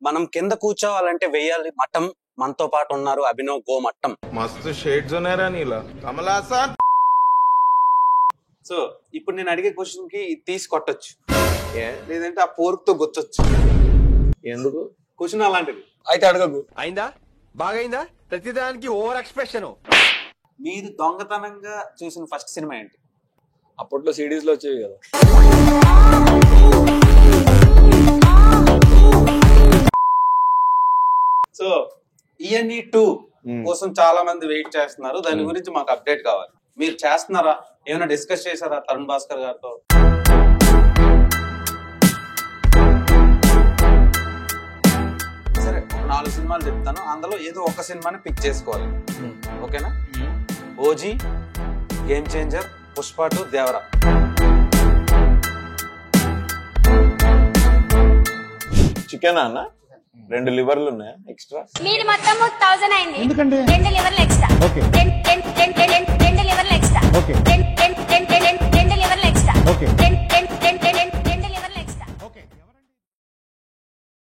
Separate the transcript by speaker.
Speaker 1: మనం కింద కూర్చోవాలంటే వెయ్యాలి మఠం. మనతో పాటు ఉన్నారు అభినవ్ గోమట్టం.
Speaker 2: మస్తు షేడ్స్ ఉన్నారా నీలా కమలాసన్.
Speaker 1: సో ఇప్పుడు నేను అడిగే క్వశ్చన్ కి తీసి కొట్టొచ్చు, లేదంటే ఆ పోర్క్ తో గుచ్చొచ్చు.
Speaker 2: ఎందుకు
Speaker 1: క్వశ్చన్ అలాంటిది.
Speaker 3: అయితే అడగకు.
Speaker 4: అయిందా? బాగైందా? ప్రతిదానికి ఓవర్ ఎక్స్ప్రెషన్.
Speaker 1: మీరు దొంగతనంగా చూసిన ఫస్ట్ సినిమా ఏంటి?
Speaker 3: అప్పట్లో సిడీస్ లో వచ్చేవి కదా.
Speaker 1: సో ఈఎన్ఈ 2 కోసం చాలా మంది వెయిట్ చేస్తున్నారు. దాని గురించి మాకు అప్డేట్ కావాలి. మీరు చేస్తున్నారా? ఏమైనా డిస్కస్ చేశారా తరుణ్ భాస్కర్ గారితో? సరే, 4 సినిమాలు చెప్తాను, అందులో ఏదో ఒక సినిమాని పిక్ చేసుకోవాలి. ఓకేనా? OG, game changer, Pushpa 2, Devara.
Speaker 2: Chicken అన్న 2 లివర్లు ఉన్నాయా ఎక్స్ట్రా?
Speaker 5: మీరు మొత్తం 1000 అయింది. ఎందుకంటే 2 లివర్లు ఎక్స్ట్రా. ఓకే. 2 లివర్లు ఎక్స్ట్రా. ఓకే.